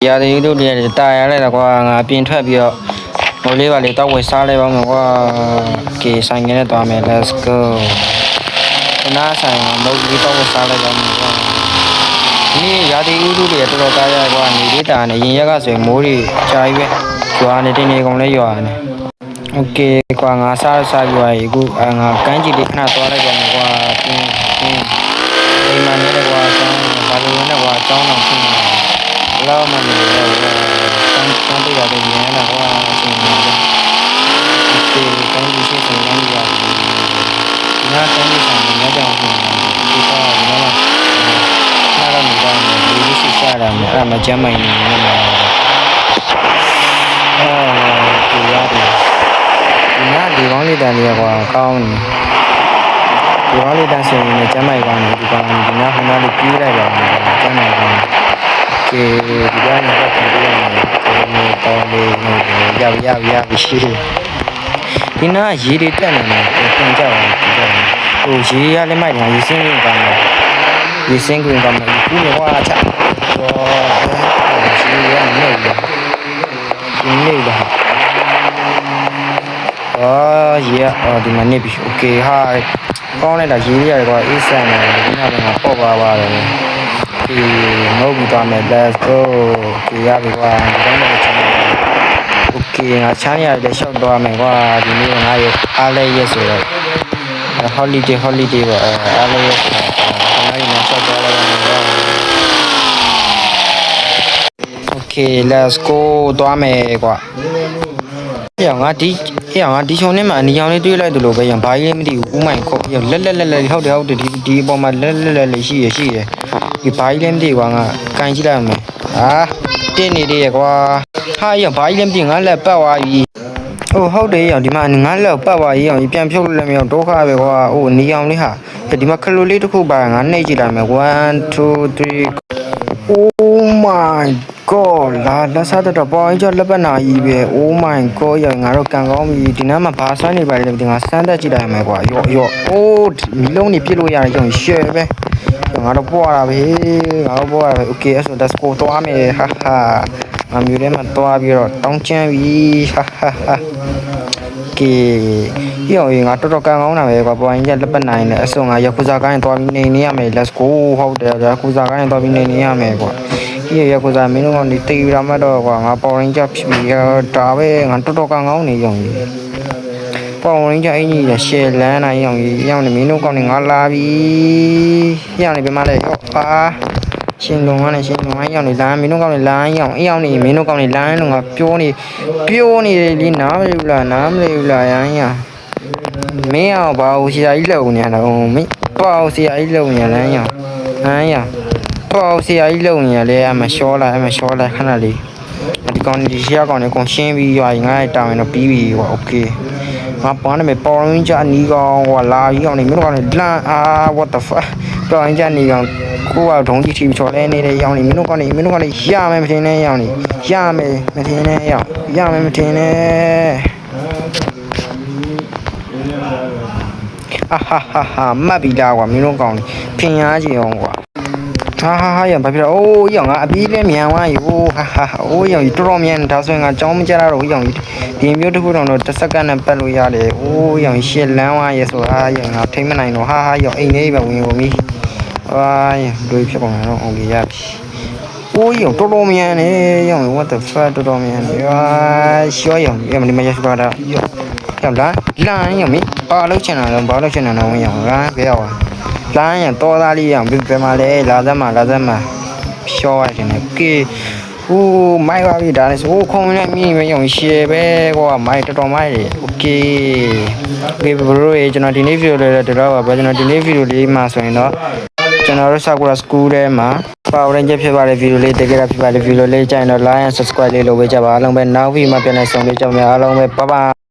ရာသီဥတုတွေတာရလိုက်တော့ကွာငါပြင်ထွက်ပြီးတော့ဟိုလေးပါလေတောက်ဝယ်စားလိုက်ပါမယ်ကွာကဲဆိုင်ကနေသွားမယ် let's go နားဆိုင်မုတ်လေးတောက်ဝယ်စားလိုက်ပါမယ်ကွာဒီရာသီဥတုတွေတော်တော်တာရကွာနေလေးတာနေရင်ရက်ကဆိုရင်မိုးတွေကြာပြီပဲရွာနေတင်းနေကုန်လဲရွာနေโอเคကွာငါစားပြီးပါအခုငါကန်းကြီးလေးခဏသွားလိုက်ပါမယ်ကွာအိမ်မှာနေတယ်ကွာဆောင်းဘာလို့လဲကွာဆောင်းတော့ဖြစ်နေလာမနေတော့ဆောင်းပြရတယ်ရန်လာကွာအချိန်မှာဒီကန်းကြီးရှိနေရပြီငါကန်းကြီးဆိုင်နေကြအောင်ဖြစ်နေဒီတော့ဒီမှာနားရနေတော့ဒီရှိစားတာအဲ့မှာကျမ်းမိုင်နေနေမှာဒီရတယ်ဒီကဒီကောင်းလေးတန်လေးကွာကောင်းနေဒီကောင်းလေးတန်ဆိုရင်ကျမ်းမိုင်ကောင်းနေဒီကောင်းဒီနားခဏလေးပြေးလိုက်ပါမယ်ကျမ်းမိုင်ကောင်းကဲဒီကနေတော့ပြန်ပြရမယ်ဒီတော့လေးရောက်ရှိဒီနားရေတွေတက်နေတယ်ပြန်ကြအောင်ဟိုရေရလည်းမိုက်တယ်ရေစင်းကကောင်းတယ်ရေစင်းကကောင်းတယ်ဒီနေ့ဟောချဟောရေရနေတယ်ဒီနေ့တော့ရေဒီမနေ့ပြီโอเคဟာကောင်းလိုက်တာရေရတယ်ကွာအေးဆန်တယ်ဒီနေ့ကပေါ့ပါပါတယ်ဒီငုတ်ပြီးသွားမယ် let's go ဒီရပြီကွာဒီတော့လည်းချမ်းသာโอเคငါချမ်းရတယ်ရှောက်သွားမယ်ကွာဒီနေ့ငါရအားလဲရက်ဆိုတော့ holiday ပေါ့အားလဲရက်ဆိုတော့ငါရရှောက်သွားလိုက်မယ်ကွာ okay let's go သွားမယ်ကွာငါဒီချုံနဲ့မှအနီရောင်လေးတွေးလိုက်တယ်လို့ပဲဘာကြီးမသိဘူးဥမိုင်ခေါ်ပြီးလက်ဟုတ်တယ်ဒီအပေါ်မှာလက်လေးရှိရဒီဘာကြီးလည်းမသိကွာငါကန်ကြည့်လိုက်မယ်တင်းနေသေးရကွာဟာရဘာကြီးလည်းမသိငါလက်ပတ်သွားပြီဟုတ်တယ်ရောဒီမှာငါလက်ပတ်သွားပြီရောပြန်ဖြုတ်လို့လည်းမရဒုက္ခပဲကွာနီရောင်လေးဟာဒီမှာခလိုလေးတစ်ခုပါငါနှိပ်ကြည့်လိုက်မယ်1 2 3 oh my god လာစားတော့ပေါ်ရင်ကျလက်ပတ်နာကြီးပဲ oh my god ရငါတို့ကန်ကောင်းပြီဒီနားမှာဘာစမ်းနေပါလဲဒီငါစမ်းတက်ကြည့်လိုက်မယ်ကွာရောမီလုံးနေပြစ်လို့ရတယ်ကြောင့်ရှယ်ပဲငါတို့ပွားတာပဲโอเคအဲ့ဆို let's go သွားမယ်ဟာငါမျိုးထဲမှာသွားပြီးတော့တောင်းချမ်းပြီဟာကဲရောငါတော်ကန်ကောင်းတာပဲကွာပေါ်ရင်ကျလက်ပတ်နာရင်လည်းအဆုံငါရခုစားကိုင်းသွားပြီးနေရမယ် let's go ဟုတ်တယ်ရခုစားကိုင်းသွားပြီးနေရမယ်ကွာဒီရခုစားမင်းတို့ကနေတေးရမှာတော့ကွာငါပေါ်ရင်ကျဖြစ်ပြီးဒါပဲငါတော်ကန်ကောင်းနေရောပေါ်ရင်ကျအင်းကြီးရှယ်လန်းနိုင်ရောနေမင်းတို့ကောင်းနေငါလာပြီရောနေပြမလဲရောပါရှင်လုံးကလည်းရောက်နေလမ်းမင်းတို့ကောင်းနေလမ်းရောက်နေမင်းတို့ကောင်းနေလမ်းတော့ငါပြောနေတယ်ဒီနားမလဲဘူးလားရမ်းရမင်းအောင်ဘာလို့ဆရာကြီးလုံနေရတော့မင်းပေါ့ဆရာကြီးလုံနေလမ်းရောက်ပေါ့ဆရာကြီးလုံနေလေအမရှောလိုက်ခဏလေးဒီကောင်ဒီဆရာကောင်နေကုန်ရှင်းပြီးရွာငါ့တောင်းရင်တော့ပြီးပြီကွာโอเคငါပေါ်နေမယ်ပေါ်ရင်းချနီကောင်ဟိုလာကြီးကောင်နေမင်းတို့ကောင်နေလမ်းwhat the fuck ပေါ်ရင်းချနီကောင်ကိုကဒုံကြီးချီချော်လဲနေတဲ့ရောင်နေမင်းတို့ကောင်နေရမယ်မထင်နဲ့ရောင်နေရမယ်မထင်နဲ့ဟာမတ်ပြီးသားကွာမင်းတို့ကောင်ဖင်ရကြည့်အောင်ကွာဟာရဘာဖြစ်လဲရောင်ငါအပြီးလဲမြန်သွားယူဟာရောင်တော်မြန်ဒါဆိုရင်ငါကြောင်းမကြတော့ရောင်ဒီမျိုးတစ်ခုတော့တစ်စက္ကန့်နဲ့ပတ်လို့ရတယ်ရောင်ရှစ်လမ်းသွားရဲဆိုရောင်ငါထိမ့်မနိုင်တော့ဟာရောင်အိမ်လေးပဲဝင်ကုန်ပြီတွေးဖြစ်ကုန်တော့အောင်ကြီးရပြီရောင်တော်မြန်နေရောင် what the fuck တော်မြန်နေရှောရောင်ဒီမှာရရှိပါတာရောင်လမ်းရောင်မဘာလို့ချင်တာလဲဝင်ရောင်ဘယ်ရောက်လမ်းရတော်သားလေးရောင်ပြမလဲလာစမ်းမှာဖြောရတယ်နဲ့ကဲမိုက်ပါပြီဒါလည်းခုံနေမိမရောင်ရှယ်ပဲကွာမိုက်တော်မိုက်တယ်โอเคဘယ်ဘရိုကျွန်တော်ဒီနေ့ဗီဒီယိုလေးတော့ပါကျွန်တော်ဒီနေ့ဗီဒီယိုလေးမှာဆိုရင်တော့ကျွန်တော်တို့ Sakura School ထဲမှာ Power Ranger ဖြစ်ပါတယ်ဗီဒီယိုလေးတကယ်ဖြစ်ပါတယ်ဗီဒီယိုလေးကြိုင်တော့ like and subscribe လေးလုပ်ပေးကြပါအားလုံးပဲနောက်ဗီဒီယိုမှာပြန်လည်ဆုံတွေ့ကြပါမယ်အားလုံးပဲbye bye